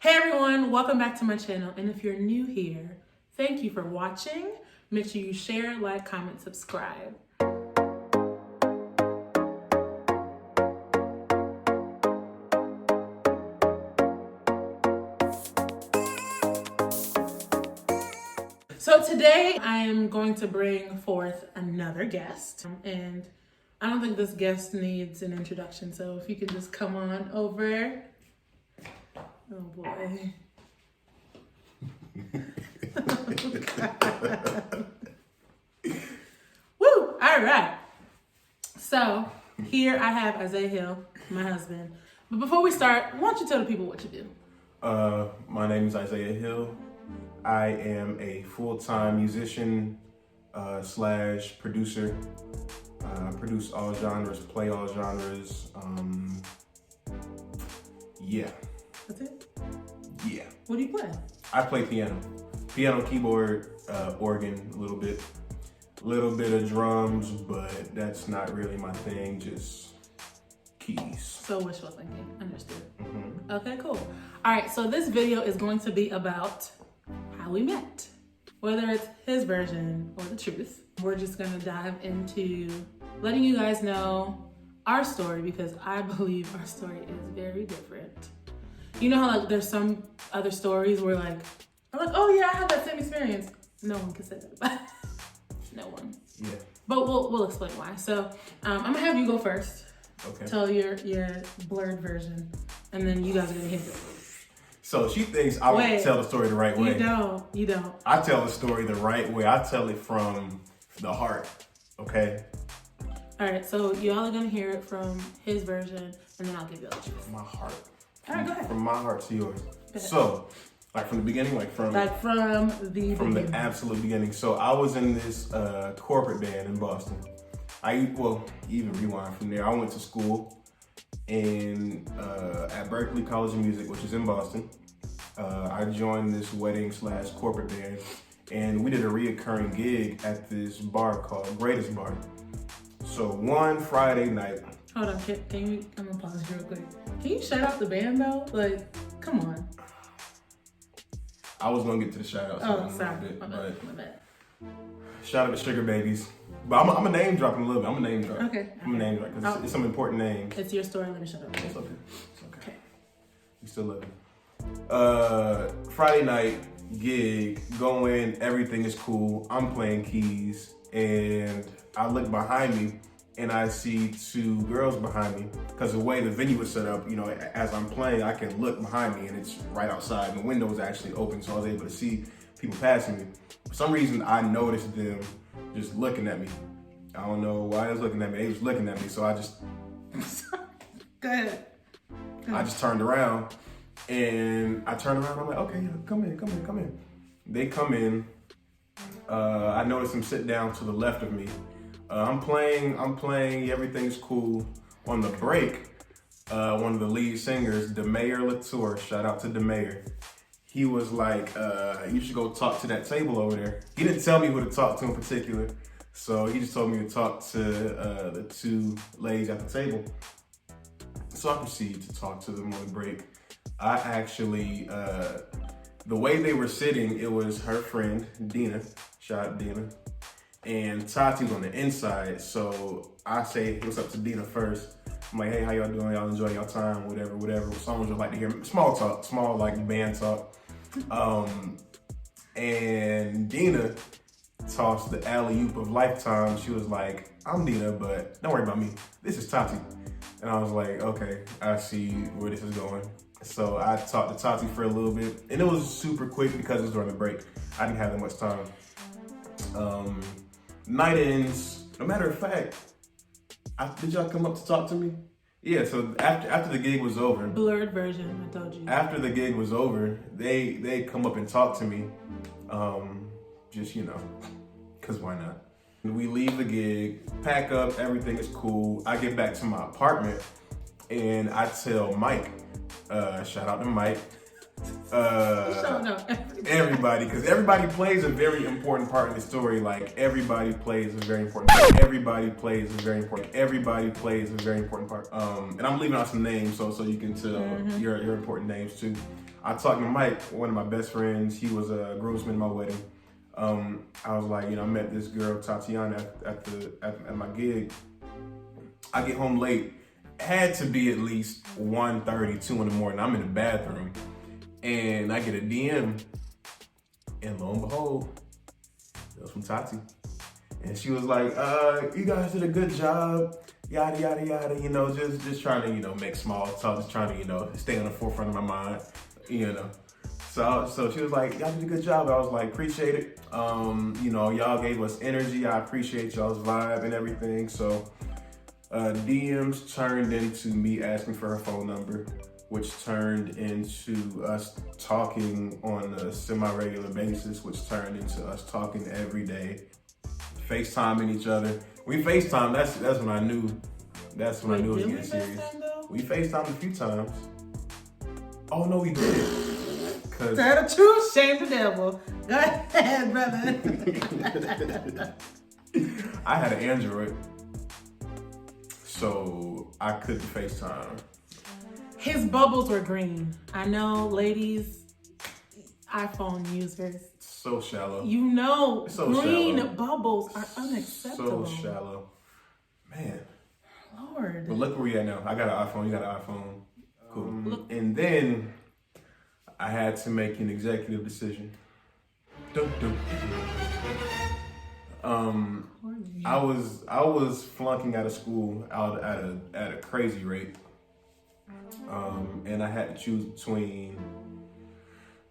Hey everyone, welcome back to my channel. And if you're new here, thank you for watching. Make sure you share, like, comment, subscribe. So today I am going to bring forth another guest. And I don't think this guest needs an introduction. So if you can just come on over. Oh boy. Woo! All right. So here I have Isaiah Hill, my husband. But before we start, why don't you tell the people what you do? My name is Isaiah Hill. I am a full-time musician slash producer. Produce all genres, play all genres. Yeah. That's it? Yeah. What do you play? I play piano. Piano, keyboard, organ, a little bit of drums, but that's not really my thing, just keys. So wishful thinking, understood. Mm-hmm. Okay, cool. All right, so this video is going to be about how we met. Whether it's his version or the truth, we're just gonna dive into letting you guys know our story, because I believe our story is very different. You know how like there's some other stories where I'm like, oh yeah, I had that same experience. No one can say that about it. No one. Yeah. But we'll explain why. So I'm gonna have you go first. Okay. Tell your blurred version, and then you guys are gonna hit it. So she thinks I would tell the story the right way. You don't. I tell the story the right way. I tell it from the heart, okay? All right, so y'all are gonna hear it from his version, and then I'll give you all the truth. My heart. All right, go ahead. From my heart to yours. So, like from the beginning, from the absolute beginning. So I was in this corporate band in Boston. Even rewind from there. I went to school at Berklee College of Music, which is in Boston. I joined this wedding / corporate band, and we did a reoccurring gig at this bar called Greatest Bar. So one Friday night. Hold on, I'm gonna pause real quick. Can you shout out the band though? Like, come on. I was gonna get to the shout outs in a little bit, my bad. Shout out to Sugar Babies. But I'm a name drop in a little bit. I'm a name drop. Okay. I'm a name drop because it's some important names. It's your story. Let me shut up. It's okay. It's okay. We still love you. Friday night gig, go in, everything is cool. I'm playing keys, and I look behind me, and I see two girls behind me. Because the way the venue was set up, as I'm playing, I can look behind me, and it's right outside. And the window was actually open, so I was able to see people passing me. For some reason, I noticed them just looking at me. I don't know why they was looking at me. They was looking at me, so I just... Go ahead. I just turned around, and I'm like, okay, come in. They come in. I noticed them sit down to the left of me. I'm playing, everything's cool. On the break, one of the lead singers, DeMayor Latour, shout out to DeMayor. He was like, you should go talk to that table over there. He didn't tell me who to talk to in particular, so he just told me to talk to the two ladies at the table. So I proceeded to talk to them on the break. I actually, the way they were sitting, it was her friend, Dina, shout out Dina, and Tati's on the inside. So I say, what's up to Dina first. I'm like, hey, how y'all doing? Y'all enjoy your time, whatever. Songs would like to hear, small talk, small like band talk. And Dina tossed the alley-oop of Lifetime. She was like, I'm Dina, but don't worry about me. This is Tati. And I was like, okay, I see where this is going. So I talked to Tati for a little bit, and it was super quick because it was during the break. I didn't have that much time. Night ends. No matter of fact, did y'all come up to talk to me? Yeah, so after the gig was over. Blurred version, I told you. After the gig was over, they come up and talk to me. Just, because why not? We leave the gig, pack up, everything is cool. I get back to my apartment, and I tell Mike, shout out to Mike. Everybody, because everybody plays a very important part in the story. Like everybody plays a very important part. Everybody plays a very important part. And I'm leaving out some names so you can tell your important names too. I talked to Mike, one of my best friends. He was a groomsman at my wedding. I was like, I met this girl, Tatiana, at my gig. I get home late. Had to be at least 1:30, 2 in the morning. I'm in the bathroom. And I get a DM. And lo and behold, it was from Tati. And she was like, you guys did a good job. Yada, yada, yada. Just trying to, make small talk. Just trying to, stay on the forefront of my mind, So she was like, y'all did a good job. I was like, appreciate it. Y'all gave us energy. I appreciate y'all's vibe and everything. So DMs turned into me asking for her phone number, which turned into us talking on a semi-regular basis, which turned into us talking every day, FaceTiming each other. We FaceTime, that's when I knew, it was getting serious. We FaceTimed a few times. Oh no, we did. Tell the truth, shame the devil. Go ahead, brother. I had an Android, so I couldn't FaceTime. His bubbles were green. I know, ladies, iPhone users. So shallow. Green shallow. Bubbles are unacceptable. So shallow. Man. Lord. But look where we at now. I got an iPhone, you got an iPhone. Cool. And then I had to make an executive decision. I was flunking out of school out at a crazy rate. And I had to choose between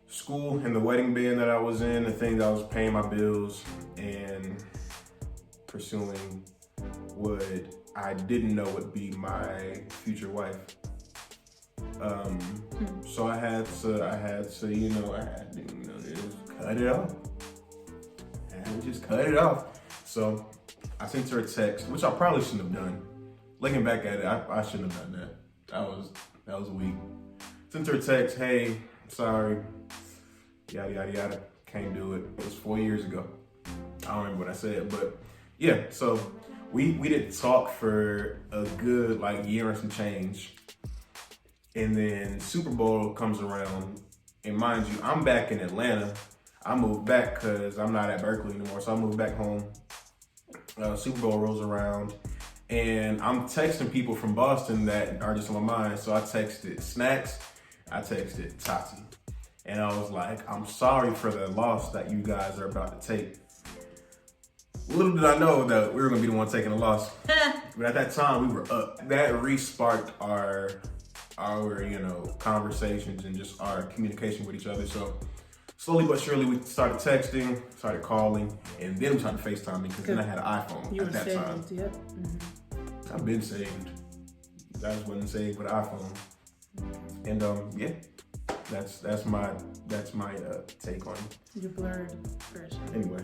school and the wedding band that I was in, the thing that I was paying my bills, and pursuing what I didn't know would be my future wife. So I had to, just cut it off. I had to just cut it off. So I sent her a text, which I probably shouldn't have done. Looking back at it, I shouldn't have done that. That was weak. Sent her a text, hey, sorry, yada, yada, yada, can't do it. It was 4 years ago. I don't remember what I said, but yeah, so we didn't talk for a good year and some change. And then Super Bowl comes around, and mind you, I'm back in Atlanta. I moved back because I'm not at Berkeley anymore, so I moved back home. Super Bowl rolls around, and I'm texting people from Boston that are just on my mind. So I texted Snacks, I texted Tati, and I was like, I'm sorry for the loss that you guys are about to take. Little did I know that we were gonna be the one taking the loss. But at that time, we were up. That re-sparked our conversations and just our communication with each other. So slowly but surely, we started texting, started calling, and then we started FaceTiming because then I had an iPhone at that time. Yep. Mm-hmm. I've been saved. I just wasn't saved with an iPhone. And yeah, that's my take on your blurred version. Anyway,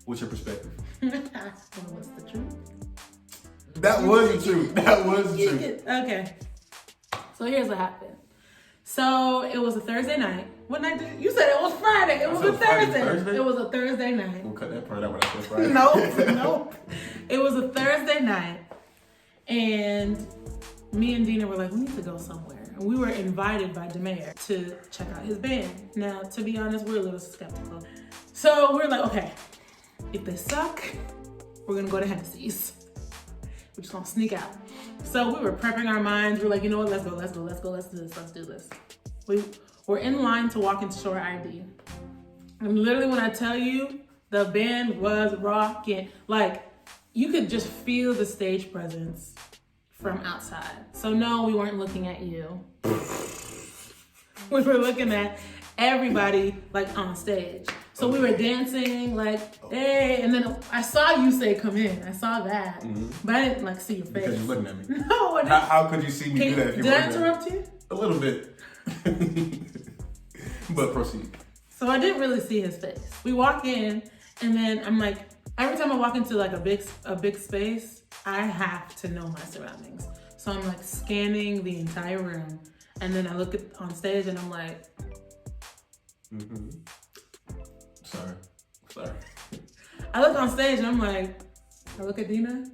what's your perspective? What's the truth? That was the truth. That was the truth. Okay. So here's what happened. So it was a Thursday night. What night did you said it was Friday? It was a Thursday. It was a Thursday night. We'll cut that part out when I said Friday. Nope. It was a Thursday night, and me and Dina were like, we need to go somewhere. And we were invited by Demare to check out his band. Now, to be honest, we're a little skeptical. So we're like, okay, if they suck, we're gonna go to Hennessy's. We're just gonna sneak out. So we were prepping our minds. We're like, you know what? Let's go. Let's do this. We were in line to walk into Shore ID. And literally when I tell you, the band was rocking. You could just feel the stage presence from outside. So no, we weren't looking at you. We were looking at everybody on stage. So we were dancing hey, and then I saw you say come in. I saw that, but I didn't see your face. Because you're looking at me. No, how could you see me do that if you were looking at me? Did I interrupt you? A little bit. But proceed. So I didn't really see his face. We walk in, and then I'm like, every time I walk into a big space, I have to know my surroundings. So I'm scanning the entire room, and then I look on stage, and I'm like, Sorry. I look on stage, and I'm like, I look at Dina,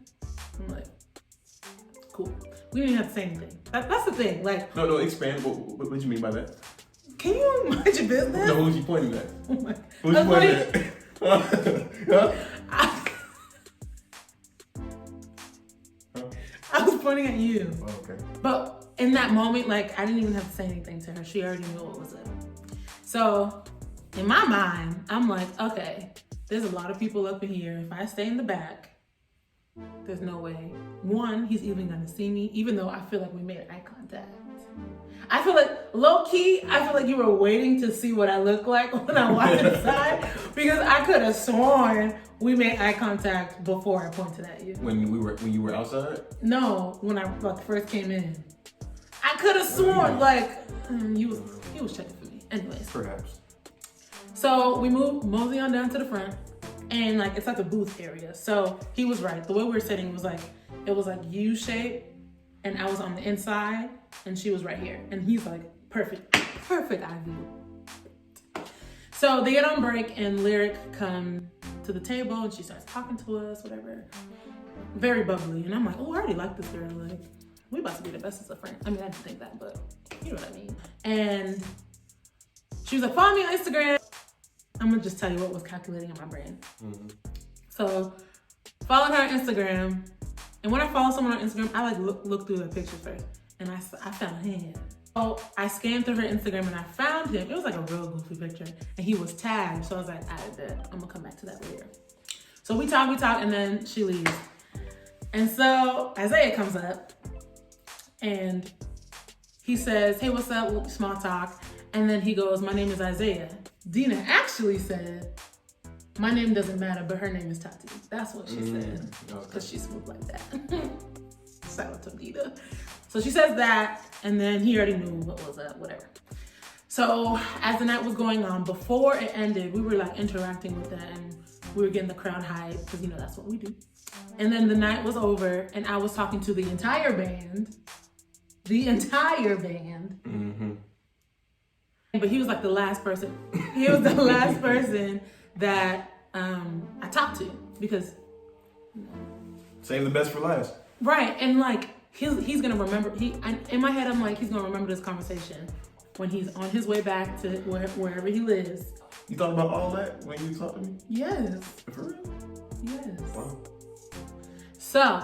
I'm like, cool. We didn't have to say anything. That's the thing. No, expand. What do you mean by that? Can you mind your business? No, who's you pointing at? Oh my. Who's you pointing at? Huh? I was pointing at you. Oh, okay. But in that moment, like, I didn't even have to say anything to her. She already knew what was up. So in my mind, I'm like, okay, there's a lot of people up in here. If I stay in the back, there's no way. One, he's even gonna see me, even though I feel like we made eye contact. I feel like, low key, I feel like you were waiting to see what I look like when I walked inside, because I could have sworn we made eye contact before I pointed at you. When you were outside? No, when I first came in. I could have sworn he was checking for me. Anyways. Perhaps. So we mosey on down to the front, and like it's like a booth area. So he was right. The way we were sitting was like U shape, and I was on the inside, and she was right here. And he's like, perfect eye view. So they get on break, and Lyric come to the table, and she starts talking to us, whatever. Very bubbly, and I'm like, oh, I already like this girl. Like, we about to be the bestest of friends. I mean, I didn't think that, but you know what I mean. And she was like, follow me on Instagram. I'm gonna just tell you what was calculating in my brain. Mm-hmm. So, follow her on Instagram. And when I follow someone on Instagram, I like look through their pictures first. And I found him. So I scanned through her Instagram and I found him. It was like a real goofy picture. And he was tagged. So I was like, I bet I'm gonna come back to that later. So we talk, and then she leaves. And so Isaiah comes up and he says, hey, what's up? Small talk. And then he goes, my name is Isaiah. Dina actually said, my name doesn't matter, but her name is Tati. That's what she said. Because she's smooth like that. Shout out to Dina. So she says that, and then he already knew what was up, whatever. So as the night was going on, before it ended, we were like interacting with them. We were getting the crowd hype, because you know that's what we do. And then the night was over, and I was talking to the entire band. Mm-hmm. But he was like the last person. He was the last person that I talked to, because Save the best for last. right, and like he's gonna remember. In my head, I'm like, he's gonna remember this conversation when he's on his way back to wherever he lives. You thought about all that when you talked to me? Yes. For real? Yes. Wow. So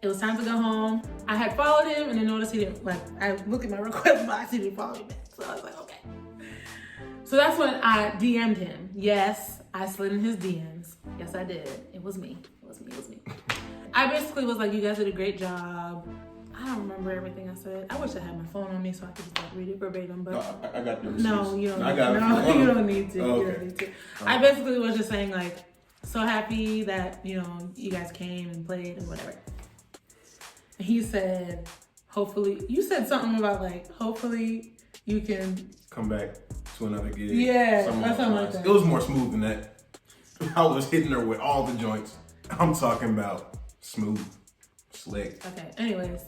it was time to go home. I had followed him, and I noticed he didn't, like, I looked at my request box, he didn't follow me back. So I was like, okay. So that's when I DM'd him. Yes, I slid in his DMs. Yes, I did. It was me. It was me. I basically was like, you guys did a great job. I don't remember everything I said. I wish I had my phone on me so I could just like read it verbatim, but No, I got your receipts. no, you don't. I got No, it. you don't need to. Oh, You okay. don't need to. I basically was just saying like, so happy that you guys came and played and whatever. And he said, hopefully, you said something about like, hopefully you can come back to another gig. Yeah, Something or something like lines. that. It was more smooth than that. I was hitting her with all the joints. I'm talking about smooth, slick, Okay. Anyways.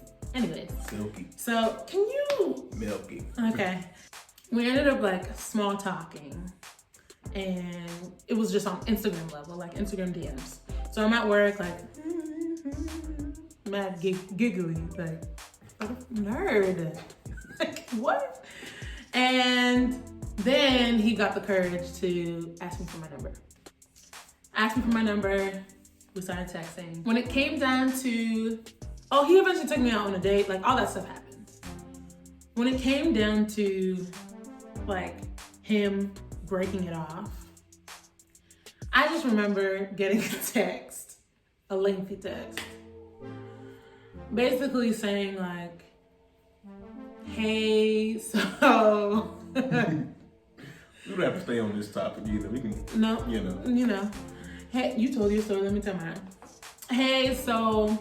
silky, So can you? milky. Okay. We ended up like small talking, and it was just on Instagram level, like Instagram DMs. So I'm at work, like mad giggly, like a nerd. Like what? And then he got the courage to ask me for my number. We started texting. When it came down to, he eventually took me out on a date. Like all that stuff happened. When it came down to like him breaking it off, I just remember getting a lengthy text, basically saying like, hey, so. We don't have to stay on this topic either. We can, No, hey, you told your story, let me tell mine. Hey, so,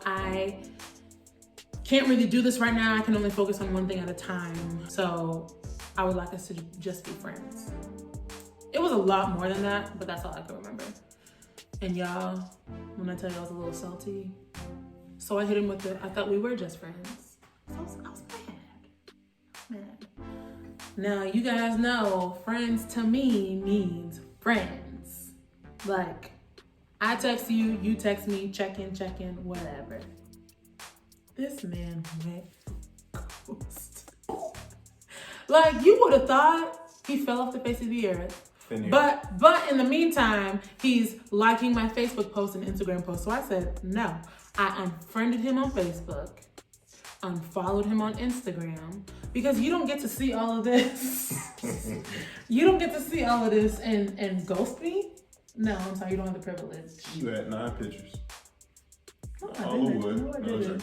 I can't really do this right now. I can only focus on one thing at a time. So I would like us to just be friends. It was a lot more than that, but that's all I can remember. And y'all, when I tell you I was a little salty, so I hit him with I thought we were just friends. So I was mad. Now, you guys know friends to me means friends. Like, I text you, you text me, check in, whatever. This man went ghost. Like, you would have thought he fell off the face of the earth. But in the meantime, he's liking my Facebook posts and Instagram posts. So I said, no. I unfriended him on Facebook, unfollowed him on Instagram, because you don't get to see all of this. You don't get to see all of this and ghost me? No, I'm sorry, you don't have the privilege. You had 9 pictures. No, I didn't.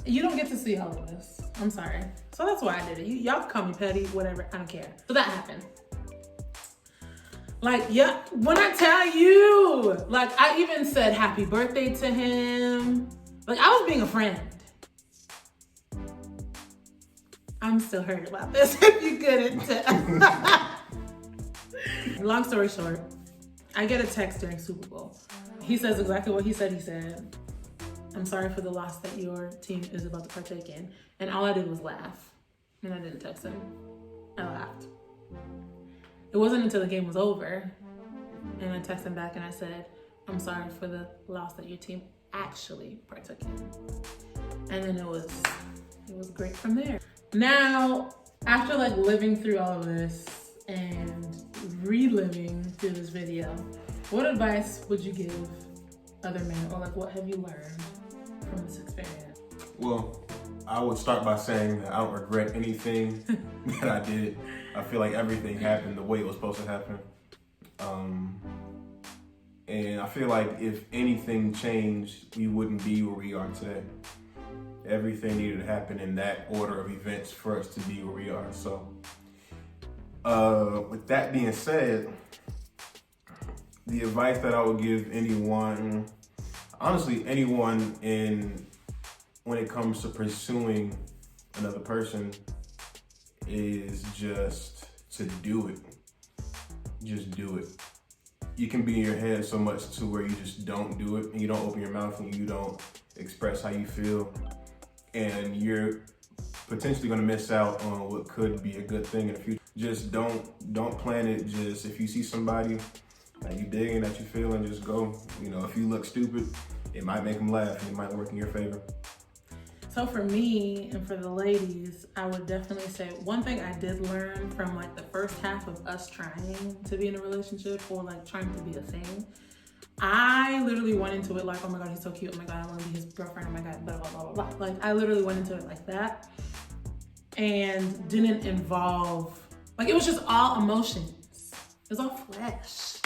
You don't get to see all of this. I'm sorry. So that's why I did it. Y'all can call me petty, whatever. I don't care. So that happened. Like, yeah, when I tell you, like, I even said happy birthday to him. Like, I was being a friend. I'm still hurt about this, if you couldn't tell. Long story short, I get a text during Super Bowl. He says exactly what he said he said. I'm sorry for the loss that your team is about to partake in. And all I did was laugh. And I didn't text him. I laughed. It wasn't until the game was over and I texted him back and I said, I'm sorry for the loss that your team actually partook in. And then it was great from there. Now, after like living through all of this and reliving through this video, what advice would you give other men, or like what have you learned from this experience? Well, I would start by saying that I don't regret anything that I did. I feel like everything happened the way it was supposed to happen. And I feel like if anything changed, we wouldn't be where we are today. Everything needed to happen in that order of events for us to be where we are. So, with that being said, the advice that I would give anyone, honestly, anyone when it comes to pursuing another person, is just to do it. Just do it. You can be in your head so much to where you just don't do it and you don't open your mouth and you don't express how you feel. And you're potentially gonna miss out on what could be a good thing in the future. Just don't plan it. Just if you see somebody that you dig and that you feel, and just go. You know, if you look stupid, it might make them laugh and it might work in your favor. So for me and for the ladies, I would definitely say one thing I did learn from like the first half of us trying to be in a relationship or like trying to be a thing. I literally went into it like, oh my God, he's so cute. Oh my God, I want to be his girlfriend. Oh my God, blah, blah, blah, blah, blah. Like I literally went into it like that and didn't involve, like it was just all emotions. It was all flesh.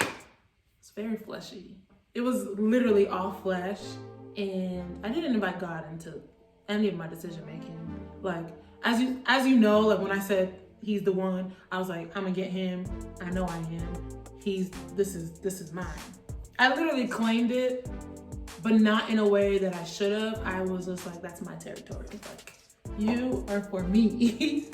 It's very fleshy. It was literally all flesh, and I didn't invite God into any of my decision making. Like as you know, like when I said he's the one, I was like, I'm gonna get him. I know I am. This is mine. I literally claimed it, but not in a way that I should have. I was just like, that's my territory. Like you are for me.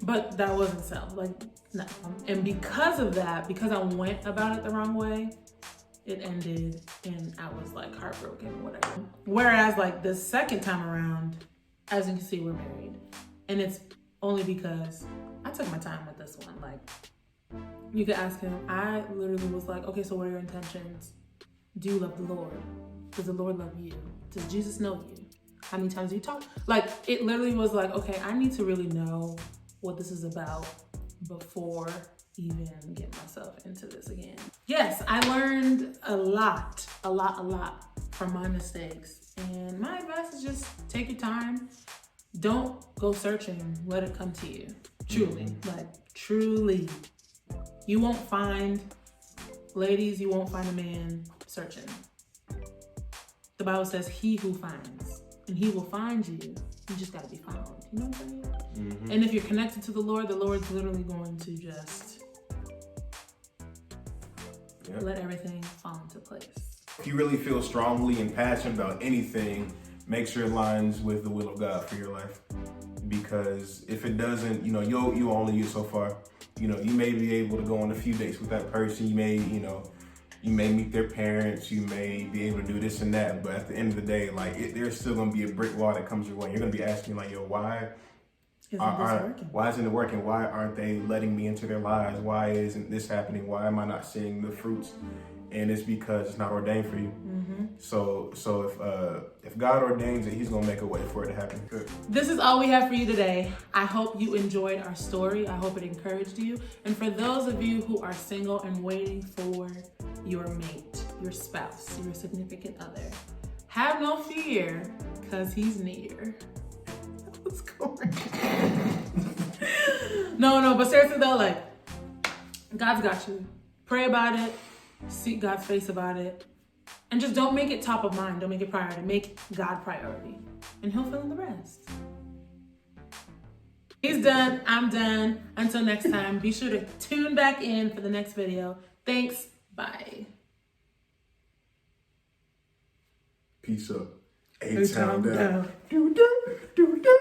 But that wasn't so. Like no. And because of that, because I went about it the wrong way, it ended and I was like heartbroken, whatever. Whereas like the second time around, as you can see, we're married. And it's only because I took my time with this one. Like you could ask him, I literally was like, okay, so what are your intentions? Do you love the Lord? Does the Lord love you? Does Jesus know you? How many times do you talk? Like it literally was like, okay, I need to really know what this is about before even get myself into this again. Yes, I learned a lot from my mistakes. And my advice is just take your time. Don't go searching, let it come to you. Truly, like truly. You won't find, ladies, you won't find a man searching. The Bible says he who finds, and he will find you. You just gotta be found. You know what I'm saying? Mm-hmm. And if you're connected to the Lord's literally going to just let everything fall into place. If you really feel strongly and passionate about anything, make sure it aligns with the will of God for your life. Because if it doesn't, you know, you only get so far. You know, you may be able to go on a few dates with that person. You may meet their parents. You may be able to do this and that. But at the end of the day, like there's still gonna be a brick wall that comes your way. You're gonna be asking like, yo, why Isn't this working? Why isn't it working? Why aren't they letting me into their lives? Why isn't this happening? Why am I not seeing the fruits? And it's because it's not ordained for you. So if God ordains it, He's gonna make a way for it to happen. Good. This is all we have for you today. I hope you enjoyed our story. I hope it encouraged you. And for those of you who are single and waiting for your mate, your spouse, your significant other, have no fear, because He's near. What's going on? No, but seriously though, like, God's got you. Pray about it. Seek God's face about it. And just don't make it top of mind. Don't make it priority. Make God priority. And He'll fill in the rest. He's done. I'm done. Until next time, be sure to tune back in for the next video. Thanks. Bye. Peace up. A-Town down. Do, do, do, do.